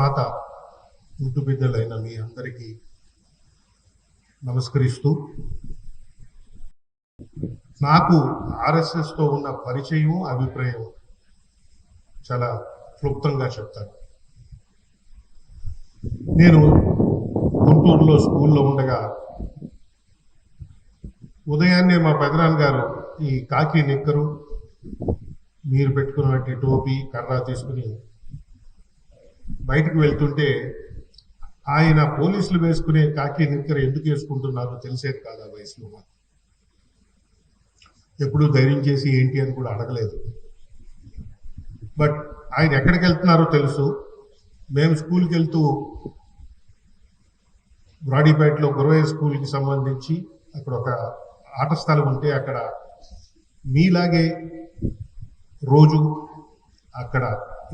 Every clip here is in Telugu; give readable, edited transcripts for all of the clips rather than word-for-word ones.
మాత ముద్దు బిడ్డలైన మీ అందరికీ నమస్కరిస్తూ, నాకు ఆర్ఎస్ఎస్తో ఉన్న పరిచయం, అభిప్రాయం చాలా క్లుప్తంగా చెప్తాను. నేను గుంటూరులో స్కూల్లో ఉండగా ఉదయాన్నే మా పెదనాన్నగారు ఈ కాకి నిక్కరు, మీరు పెట్టుకున్నటువంటి టోపీ, కర్ర తీసుకుని బయటకు వెళ్తుంటే ఆయన పోలీసులు వేసుకునే కాకి నిక్కరు ఎందుకు వేసుకుంటున్నారో తెలిసేది కాదు ఆ వయసులో. మాకు ఎప్పుడూ ధైర్యం చేసి ఏంటి అని కూడా అడగలేదు. బట్ ఆయన ఎక్కడికి వెళ్తున్నారో తెలుసు. మేము స్కూల్కి వెళ్తూ బ్రాడీపేటలో గురవయ్య స్కూల్కి సంబంధించి అక్కడ ఒక ఆట స్థలం ఉంటే అక్కడ మీలాగే రోజు అక్కడ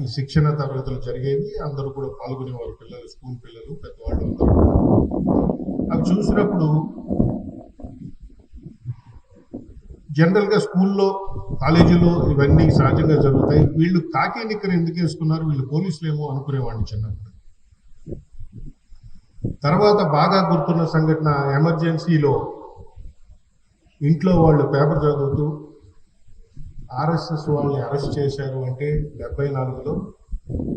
ఈ శిక్షణ తరగతులు జరిగేవి. అందరూ కూడా పాల్గొనేవారు, పిల్లలు, స్కూల్ పిల్లలు, పెద్దవాళ్ళు అందరూ. అవి చూసినప్పుడు జనరల్గా స్కూల్లో, కాలేజీలో ఇవన్నీ సహజంగా జరుగుతాయి. వీళ్ళు కాకి నిక్కర ఎందుకు వేసుకున్నారు, వీళ్ళు పోలీసులు ఏమో అనుకునేవాడిని చిన్నప్పుడు. తర్వాత బాగా గుర్తున్న సంఘటన, ఎమర్జెన్సీలో ఇంట్లో వాళ్ళు పేపర్ చదువుతూ ఆర్ఎస్ఎస్ వాళ్ళని అరెస్ట్ చేశారు అంటే 74లో,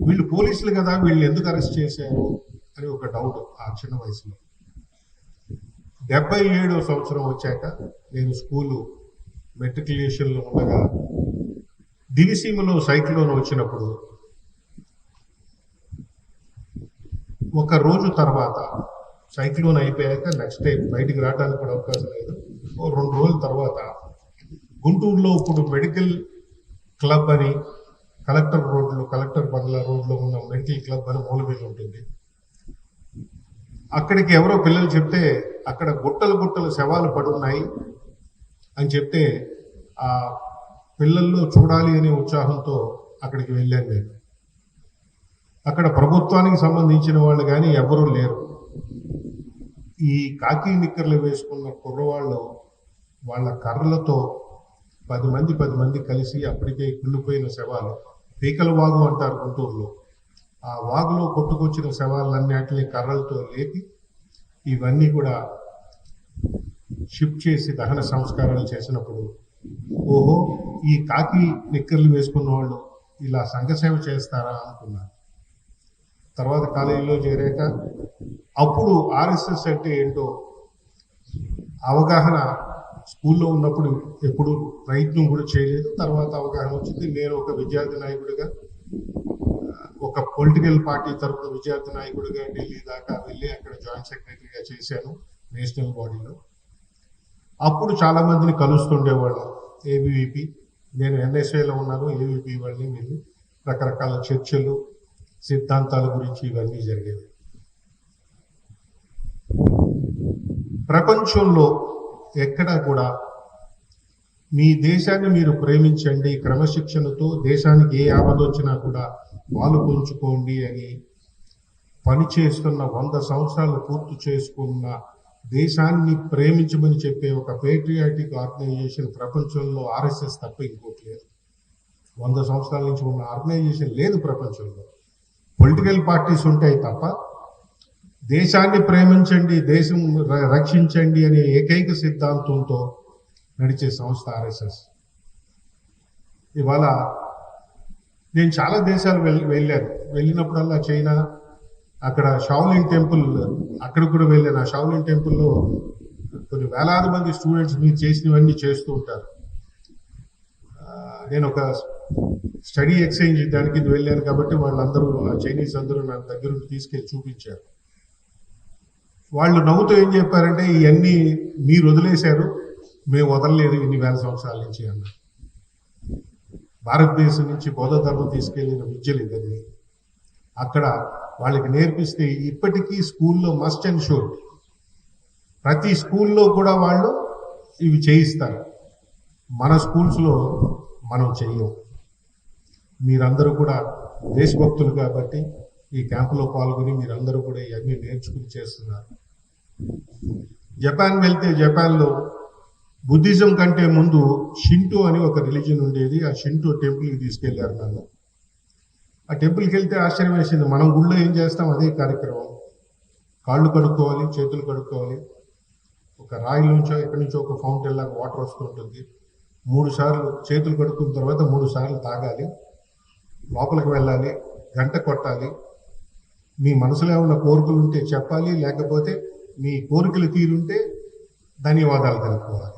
వీళ్ళు పోలీసులు కదా, వీళ్ళు ఎందుకు అరెస్ట్ చేశారు అని ఒక డౌట్ ఆ చిన్న వయసులో. 77వ సంవత్సరం వచ్చాక నేను స్కూలు మెట్రికులేషన్లో ఉండగా దివిసీమలో సైక్లోన్ వచ్చినప్పుడు ఒక రోజు తర్వాత, సైక్లోన్ అయిపోయాక నెక్స్ట్ డే బయటికి రావడానికి కూడా అవకాశం లేదు, 2 రోజుల తర్వాత గుంటూరులో ఇప్పుడు మెడికల్ క్లబ్ అని కలెక్టర్ బంగ్లా రోడ్లో ఉన్న మెడికల్ క్లబ్ అని మూలమీద ఉంటుంది. అక్కడికి ఎవరో పిల్లలు చెప్తే అక్కడ గుట్టలు శవాలు పడున్నాయి అని చెప్తే ఆ పిల్లల్లో చూడాలి అనే ఉత్సాహంతో అక్కడికి వెళ్ళాను నేను. అక్కడ ప్రభుత్వానికి సంబంధించిన వాళ్ళు కానీ ఎవరూ లేరు. ఈ కాకి నిక్కర్లు వేసుకున్న కుర్రవాళ్ళు వాళ్ళ కర్రలతో 10 మంది కలిసి అప్పటికే కుళ్ళిపోయిన శవాలు, పీకల వాగు అంటారు గుంటూరులో, ఆ వాగులో కొట్టుకొచ్చిన శవాలన్నిటిని కర్రలతో లేపి ఇవన్నీ కూడా షిఫ్ట్ చేసి దహన సంస్కారాలు చేసినప్పుడు, ఓహో, ఈ కాకి నిక్కర్లు వేసుకున్న వాళ్ళు ఇలా సంఘసేవ చేస్తారా అనుకున్నాను. తర్వాత కాలేజీలో చేరాక అప్పుడు ఆర్ఎస్ఎస్ అంటే ఏంటో అవగాహన స్కూల్లో ఉన్నప్పుడు ఎప్పుడు ప్రయత్నం కూడా చేయలేదు. తర్వాత అవగాహన వచ్చింది. నేను ఒక విద్యార్థి నాయకుడిగా, ఒక పొలిటికల్ పార్టీ తరఫున విద్యార్థి నాయకుడిగా ఢిల్లీ దాకా వెళ్ళి అక్కడ జాయింట్ సెక్రటరీగా చేశాను నేషనల్ బాడీలో. అప్పుడు చాలా మందిని కలుస్తుండేవాళ్ళం. ఏబీవీపీ, నేను ఎన్ఎస్ఏలో ఉన్నాను, ఏబీవీపీ వాళ్ళని వెళ్ళి రకరకాల చర్చలు, సిద్ధాంతాల గురించి ఇవన్నీ జరిగేవి. ప్రపంచంలో ఎక్కడా కూడా మీ దేశాన్ని మీరు ప్రేమించండి, క్రమశిక్షణతో దేశానికి ఏ ఆపద వచ్చినా కూడా పాలు పంచుకోండి అని పనిచేస్తున్న 100 సంవత్సరాలు పూర్తి చేసుకున్న దేశాన్ని ప్రేమించమని చెప్పే ఒక పేట్రియాటిక్ ఆర్గనైజేషన్ ప్రపంచంలో ఆర్ఎస్ఎస్ తప్ప ఇంకోటి లేదు. 100 సంవత్సరాల నుంచి ఉన్న ఆర్గనైజేషన్ లేదు ప్రపంచంలో. పొలిటికల్ పార్టీస్ ఉంటాయి తప్ప దేశాన్ని ప్రేమించండి, దేశం రక్షించండి అనే ఏకైక సిద్ధాంతంతో నడిచే సంస్థ ఆర్ఎస్ఎస్. ఇవాళ నేను చాలా దేశాలు వెళ్ళినప్పుడల్లా చైనా, అక్కడ షావులిన్ టెంపుల్, అక్కడ కూడా వెళ్ళాను. ఆ షావులిన్ టెంపుల్లో కొన్ని వేలాది మంది స్టూడెంట్స్ మీరు చేసినవన్నీ చేస్తూ ఉంటారు. నేను ఒక స్టడీ ఎక్స్చేంజ్ దానికి వెళ్ళాను కాబట్టి వాళ్ళందరూ, చైనీస్ అందరూ నా దగ్గర తీసుకెళ్ళి చూపించారు. వాళ్ళు నవ్వుతూ ఏం చెప్పారంటే, ఇవన్నీ మీరు వదిలేశారు, మేము వదలలేదు ఇన్ని వేల సంవత్సరాల నుంచి అన్నారు. భారతదేశం నుంచి బౌద్ధ ధర్మం తీసుకెళ్లిన విద్యలు ఇవన్నీ. అక్కడ వాళ్ళకి నేర్పిస్తే ఇప్పటికీ స్కూల్లో మస్ట్ అండ్ షుడ్, ప్రతి స్కూల్లో కూడా వాళ్ళు ఇవి చేయిస్తారు. మన స్కూల్స్లో మనం చెయ్యం. మీరందరూ కూడా దేశభక్తులు కాబట్టి ఈ క్యాంపులో పాల్గొని మీరందరూ కూడా ఇవన్నీ నేర్చుకుని చేస్తున్నారు. జపాన్ వెళ్తే జపాన్లో బుద్ధిజం కంటే ముందు షింటో అని ఒక రిలీజన్ ఉండేది. ఆ షింటో టెంపుల్కి తీసుకెళ్లారు నన్ను. ఆ టెంపుల్కి వెళ్తే ఆశ్చర్యం వేసింది. మనం గుళ్ళో ఏం చేస్తాం అదే కార్యక్రమం. కాళ్ళు కడుక్కోవాలి, చేతులు కడుక్కోవాలి. ఒక రాయి నుంచో ఎక్కడి నుంచో ఒక ఫౌంటైన్ లాగా వాటర్ వస్తూ ఉంటుంది. 3 సార్లు చేతులు కడుక్కున్న తర్వాత 3 సార్లు తాగాలి. లోపలికి వెళ్ళాలి, గంట కొట్టాలి. మీ మనసులో ఏమైనా కోరికలు ఉంటే చెప్పాలి, లేకపోతే మీ కోరికలు తీరుంటే ధన్యవాదాలు తెలుపుకోవాలి.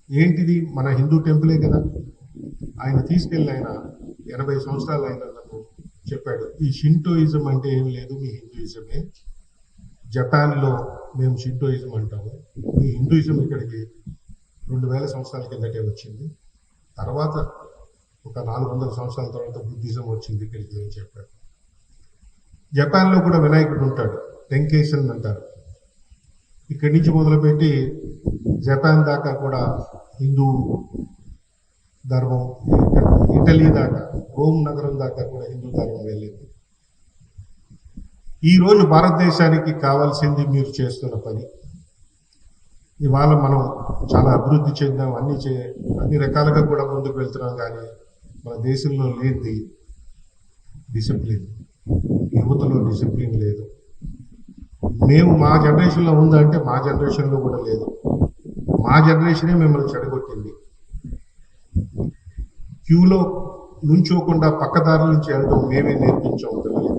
ఏంటిది? మన హిందూ టెంపులే కదా. ఆయన తీసుకెళ్ళి ఆయన 80 సంవత్సరాలు ఆయన నాకు చెప్పాడు, ఈ షింటోయిజం అంటే ఏం లేదు, మీ హిందూయిజమే. జపాన్లో మేము షింటోయిజం అంటాము, మీ హిందూయిజం ఇక్కడికి 2000 సంవత్సరాల కిందటే వచ్చింది. తర్వాత ఒక 400 సంవత్సరాల తర్వాత బుద్ధిజం వచ్చింది ఇక్కడికి అని చెప్పాడు. జపాన్లో కూడా వినాయకుడు ఉంటాడు, టెంకేషన్ అంటారు. ఇక్కడి నుంచి మొదలుపెట్టి జపాన్ దాకా కూడా హిందూ ధర్మం, ఇటలీ దాకా, రోమ్ నగరం దాకా కూడా హిందూ ధర్మం వెళ్ళింది. ఈరోజు భారతదేశానికి కావాల్సింది మీరు చేస్తున్న పని. ఇవాళ మనం చాలా అభివృద్ధి చెందాం, అన్ని రకాలుగా కూడా ముందుకు వెళ్తున్నాం, కానీ మన దేశంలో లేనిది డిసిప్లిన్. యువతలో డిసిప్లిన్ లేదు. మేము మా జనరేషన్లో ఉందంటే మా జనరేషన్లో కూడా లేదు. మా జనరేషనే మిమ్మల్ని చెడగొట్టింది. క్యూలో నుంచోకుండా పక్కదారుల నుంచి వెళ్ళడం మేమే నేర్పించాం పిల్లలకి.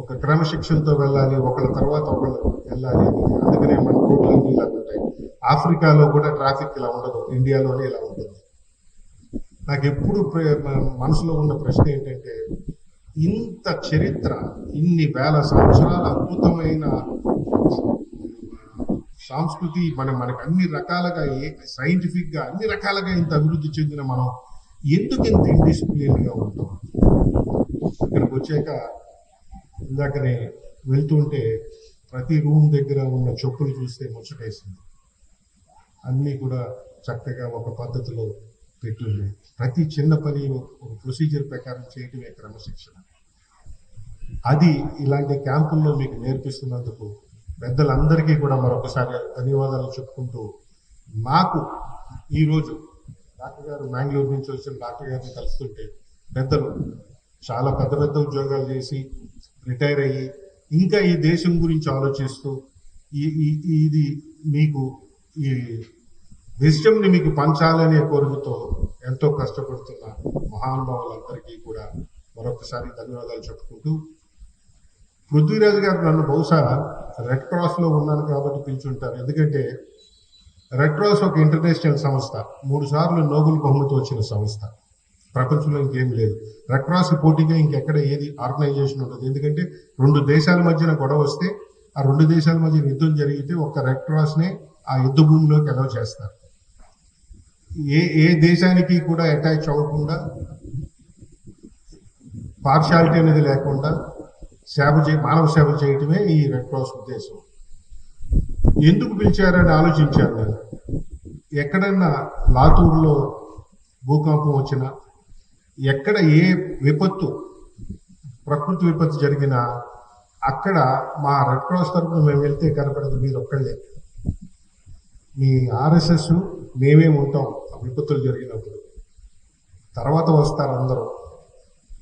ఒక క్రమశిక్షణతో వెళ్ళాలి, ఒకళ్ళ తర్వాత ఒకళ్ళు వెళ్ళాలి. అందుకనే మన రోడ్లన్నీ ఇలా ఉంటాయి. ఆఫ్రికాలో కూడా ట్రాఫిక్ ఇలా ఉండదు, ఇండియాలోనే ఇలా ఉంటుంది. నాకు ఎప్పుడు మనసులో ఉన్న ప్రశ్న ఏంటంటే, ఇంత చరిత్ర, ఇన్ని వేల సంవత్సరాల అద్భుతమైన సంస్కృతి, మనకు అన్ని రకాలుగా సైంటిఫిక్ గా అన్ని రకాలుగా ఇంత అభివృద్ధి చెందిన మనం ఎందుకు ఇంత ఇండిసిప్లిన్ గా ఉంటాం? ఇక్కడికి వచ్చాక ఇందాకనే వెళ్తుంటే ప్రతి రూమ్ దగ్గర ఉన్న చెప్పులు చూస్తే ముచ్చటేసింది. అన్నీ కూడా చక్కగా ఒక పద్ధతిలో పెట్టి ఉన్నాయి. ప్రతి చిన్న పని ఒక ప్రొసీజర్ ప్రకారం చేయటమే క్రమశిక్షణ. అది ఇలాంటి క్యాంపుల్లో మీకు నేర్పిస్తున్నందుకు పెద్దలందరికీ కూడా మరొకసారి ధన్యవాదాలు చెప్పుకుంటూ, నాకు ఈరోజు డాక్టర్ గారు మ్యాంగ్లూరు నుంచి వచ్చిన డాక్టర్ గారిని కలుస్తుంటే, పెద్దలు చాలా పెద్ద పెద్ద ఉద్యోగాలు చేసి రిటైర్ అయ్యి ఇంకా ఈ దేశం గురించి ఆలోచిస్తూ ఇది మీకు ఈ విజడంని మీకు పంచాలనే కోరికతో ఎంతో కష్టపడుతున్న మహానుభావులందరికీ కూడా మరొకసారి ధన్యవాదాలు చెప్పుకుంటూ, పృథ్వీరాజ్ గారు నన్ను బహుశా రెడ్ క్రాస్ లో ఉన్నాను కాబట్టి పిలుచుంటారు. ఎందుకంటే రెడ్ క్రాస్ ఒక ఇంటర్నేషనల్ సంస్థ, 3 సార్లు నోబెల్ బహుమతి వచ్చిన సంస్థ. ప్రపంచంలో ఇంకేం లేదు. రెడ్ క్రాస్ పోటీగా ఇంకెక్కడ ఏది ఆర్గనైజేషన్ ఉండదు. ఎందుకంటే 2 దేశాల మధ్యన గొడవ వస్తే, ఆ 2 దేశాల మధ్య యుద్ధం జరిగితే ఒక్క రెడ్ క్రాస్ నే ఆ యుద్ధ భూమిలోకి అలౌ చేస్తారు. ఏ దేశానికి కూడా అటాచ్ అవ్వకుండా, పార్షాలిటీ అనేది లేకుండా మానవ సేవ చేయటమే ఈ రెడ్ క్రాస్ ఉద్దేశం. ఎందుకు పిలిచారని ఆలోచించాను నేను. ఎక్కడన్నా లాతూరులో భూకంపం వచ్చినా, ఎక్కడ ఏ విపత్తు, ప్రకృతి విపత్తు జరిగినా అక్కడ మా రెడ్ క్రాస్ తరఫున మేము వెళ్తే కనపడదు మీరు ఒక్కళ్ళే. మీ RSS మేమే ఉంటాం ఆ విపత్తులు జరిగినప్పుడు. తర్వాత వస్తారు అందరూ,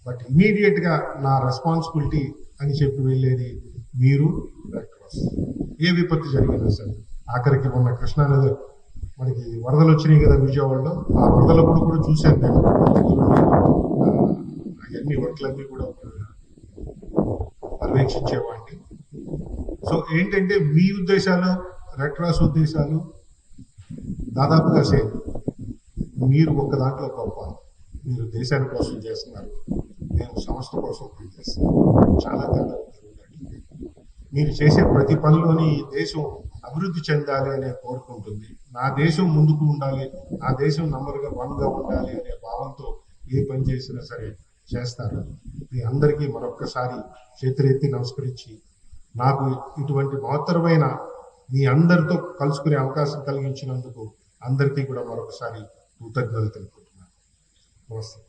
బట్ ఇమీడియట్ గా నా రెస్పాన్సిబిలిటీ అని చెప్పి వెళ్ళేది మీరు రెడ్ క్రాస్. ఏ విపత్తు జరిగినా సరే. ఆఖరికి మొన్న కృష్ణానది మనకి వరదలు వచ్చినాయి కదా విజయవాడలో, ఆ వరదలప్పుడు కూడా చూశాను నేను. అవన్నీ వర్క్లన్నీ కూడా పర్యవేక్షించేవాడిని. సో ఏంటంటే మీ ఉద్దేశాలు, రెడ్ క్రాస్ ఉద్దేశాలు దాదాపుగా సేమ్. మీరు ఒక్క దాంట్లో గొప్ప. మీరు దేశాని కోసం చేస్తున్నారు, నేను సంస్థ కోసం పనిచేస్తున్నాను. చాలా తేడా ఉంటుంది. మీరు చేసే ప్రతి పనిలోని దేశం అభివృద్ధి చెందాలి అనే కోరుకుంటుంది. నా దేశం ముందుకు ఉండాలి, నా దేశం నంబర్గా 1గా ఉండాలి అనే భావంతో ఏ పని చేసినా సరే చేస్తారు. మీ అందరికీ మరొక్కసారి చేతులెత్తి నమస్కరించి, నాకు ఇటువంటి మహత్తరమైన మీ అందరితో కలుసుకునే అవకాశం కలిగించినందుకు అందరికీ కూడా మరొకసారి కృతజ్ఞతలు తెలుపుకుంటున్నాను. నమస్తే.